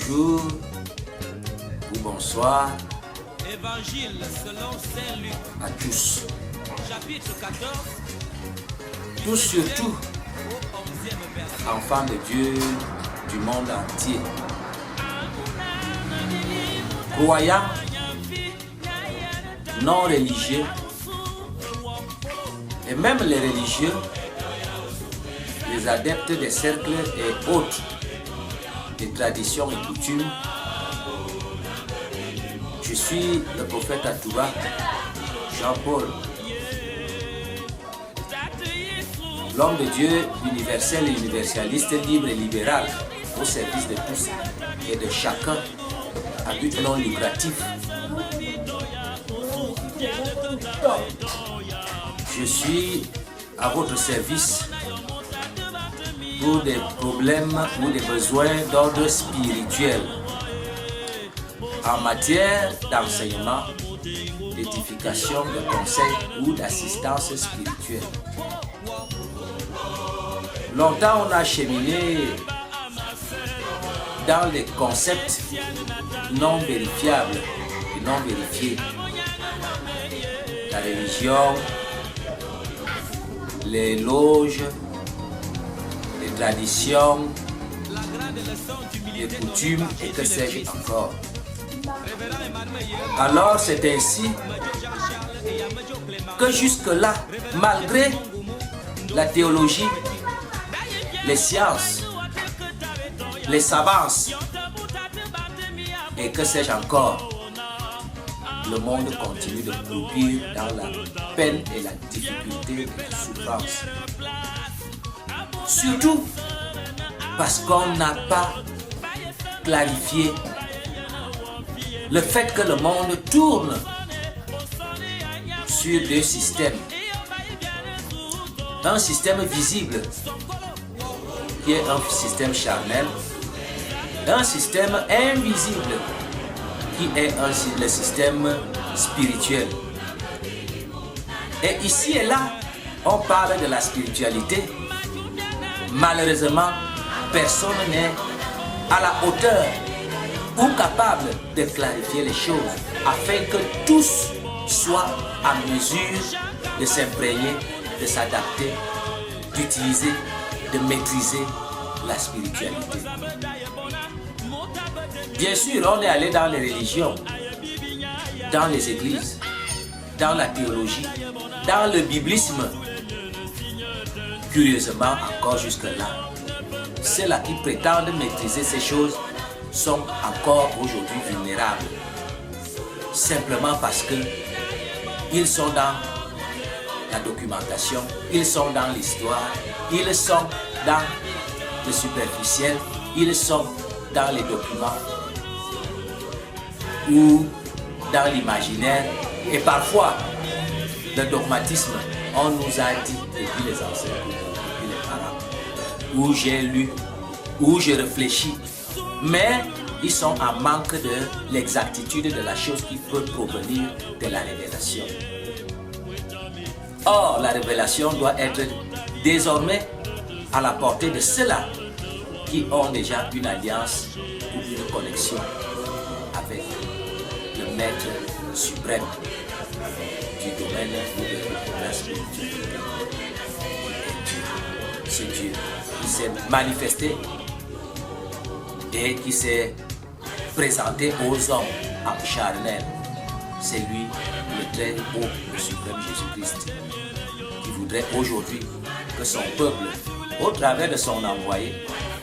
bonjour ou bonsoir Évangile selon Saint Luc, à tous. chapitre 14, Tous surtout, au 11e verset. enfants de Dieu du monde entier. Croyants, non religieux, et même les religieux, les adeptes des cercles et autres des traditions et coutumes. Je suis le prophète Atouba, Jean-Paul, l'homme de Dieu universel et universaliste, libre et libéral, au service de tous et de chacun, à but non lucratif. Je suis à votre service pour des problèmes ou des besoins d'ordre spirituel en matière d'enseignement, d'édification, de conseil ou d'assistance spirituelle. Longtemps, on a cheminé dans les concepts non vérifiables et non vérifiés. La religion, les loges, les traditions, les coutumes et que sais-je encore. Alors c'est ainsi que jusque-là, malgré la théologie, les sciences, les savances et que sais-je encore, le monde continue de croupir dans la peine et la difficulté et la souffrance. Surtout parce qu'on n'a pas clarifié le fait que le monde tourne sur deux systèmes. Un système visible qui est un système charnel, un système invisible qui est le système spirituel. Et ici et là, on parle de la spiritualité. Malheureusement, personne n'est à la hauteur ou capable de clarifier les choses afin que tous soient en mesure de s'imprégner, de s'adapter, d'utiliser, de maîtriser la spiritualité. Bien sûr, on est allé dans les religions, dans les églises, dans la théologie, dans le biblisme. Curieusement, encore jusque-là, ceux-là qui prétendent maîtriser ces choses sont encore aujourd'hui vulnérables. Simplement parce que ils sont dans la documentation, ils sont dans l'histoire, ils sont dans le superficiel, ils sont dans les documents ou dans l'imaginaire. Et parfois, le dogmatisme, on nous a dit depuis les ancêtres, depuis les parents, où j'ai lu, où je réfléchis, mais ils sont en manque de l'exactitude de la chose qui peut provenir de la révélation. Or, la révélation doit être désormais à la portée de ceux-là qui ont déjà une alliance ou une connexion avec le Maître suprême du domaine de la spiritualité. C'est Dieu qui s'est manifesté et qui s'est présenté aux hommes en charnel. C'est lui, le très haut, le suprême Jésus-Christ, qui voudrait aujourd'hui que son peuple, au travers de son envoyé,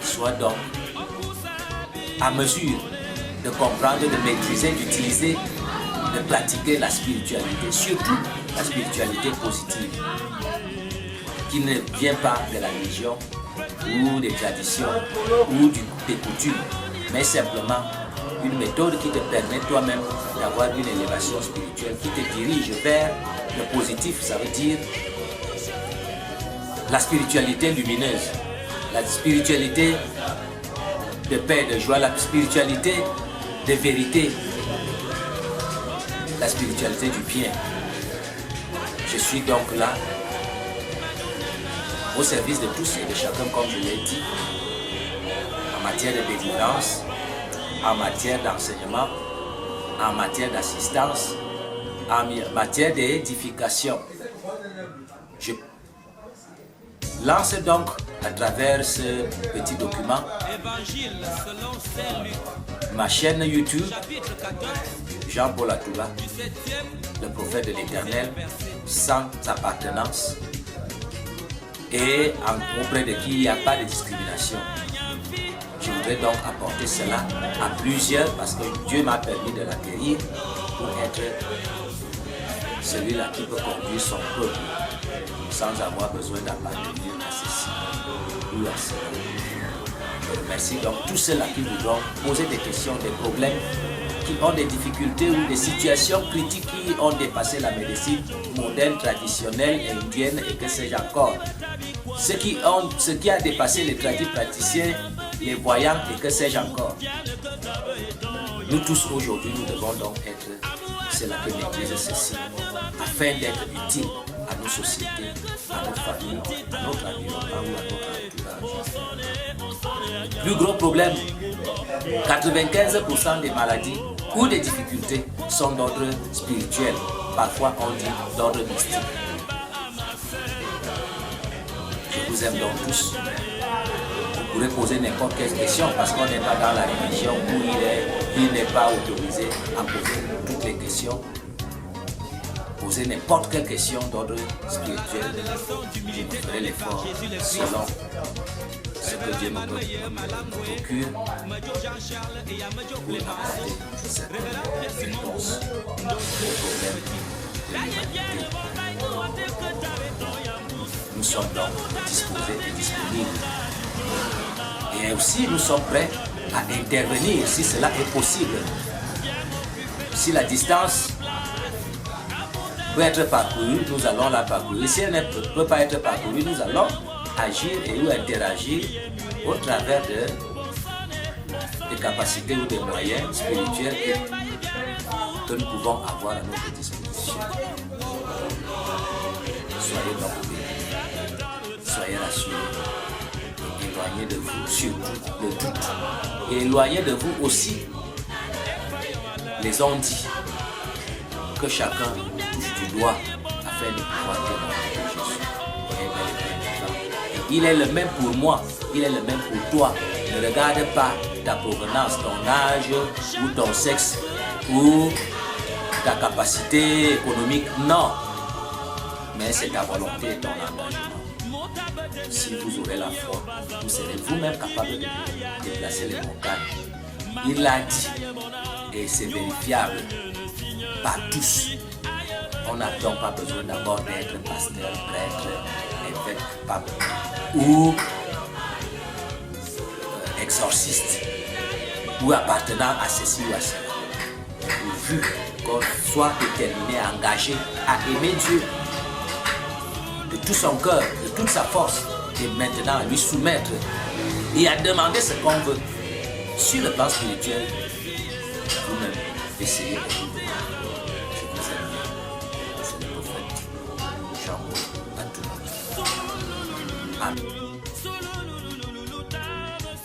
soit donc à mesure de comprendre, de maîtriser, d'utiliser, de pratiquer la spiritualité, surtout la spiritualité positive, qui ne vient pas de la religion ou des traditions ou des coutumes, mais simplement une méthode qui te permet toi-même d'avoir une élévation spirituelle, qui te dirige vers le positif, ça veut dire la spiritualité lumineuse, la spiritualité de paix, de joie, la spiritualité de vérité, la spiritualité du bien. Je suis donc là au service de tous et de chacun, comme je l'ai dit, en matière de délivrance, en matière d'enseignement, en matière d'assistance, en matière d'édification. Je lance donc à travers ce petit document Évangile selon Saint Luc, ma chaîne YouTube, chapitre 14, Jean-Paul Atouba, du 7e le prophète de l'Éternel, sans appartenance et auprès de qui il n'y a pas de discrimination. Je voudrais donc apporter cela à plusieurs parce que Dieu m'a permis de l'accueillir pour être celui-là qui peut conduire son peuple sans avoir besoin d'appartenir à ceci ou à cela. Je remercie donc tous ceux-là qui voudront poser des questions, des problèmes, qui ont des difficultés ou des situations critiques qui ont dépassé la médecine moderne, traditionnelle, indienne et que sais-je encore. Ce qui a dépassé les praticiens, les voyants et que sais-je encore. Nous tous aujourd'hui, nous devons donc être ceux-là que l'Église ceci, afin d'être utiles à nos sociétés, à nos familles, à notre environnement ou à notre entourage. Plus gros problème, 95% des maladies ou des difficultés sont d'ordre spirituel. Parfois on dit d'ordre mystique. Je vous aime donc tous. Vous pourrez poser n'importe quelle question parce qu'on n'est pas dans la religion où il n'est pas autorisé à poser toutes les questions. Posez n'importe quelle question d'ordre spirituel. Je ferai l'effort selon ce que Dieu me procure pour apporter cette réponse au problème de l'humanité. Nous sommes donc disposés et disponibles. Et aussi nous sommes prêts à intervenir si cela est possible. Si la distance peut être parcourue, nous allons la parcourir. Si elle ne peut pas être parcourue, nous allons agir et ou interagir au travers des capacités ou des moyens spirituels que nous pouvons avoir à notre disposition. Soyez donc bénis, soyez rassurés, éloignez de vous surtout le doute, et éloignez de vous aussi les ondits, que chacun touche du doigt afin de pouvoir témoigner de Jésus. Il est le même pour moi, il est le même pour toi. Ne regarde pas ta provenance, ton âge ou ton sexe ou ta capacité économique, non. Mais c'est ta volonté et ton engagement. Si vous aurez la foi, vous serez vous-même capable de déplacer les montagnes. Il l'a dit et c'est vérifiable par tous. On n'a donc pas besoin d'abord d'être pasteur, prêtre, évêque, pape ou exorciste ou appartenant à ceci ou à cela. Pourvu qu'on soit déterminé, engagé à aimer Dieu de tout son cœur, de toute sa force, et maintenant à lui soumettre et à demander ce qu'on veut. Sur le plan spirituel, vous-même, essayez de vous.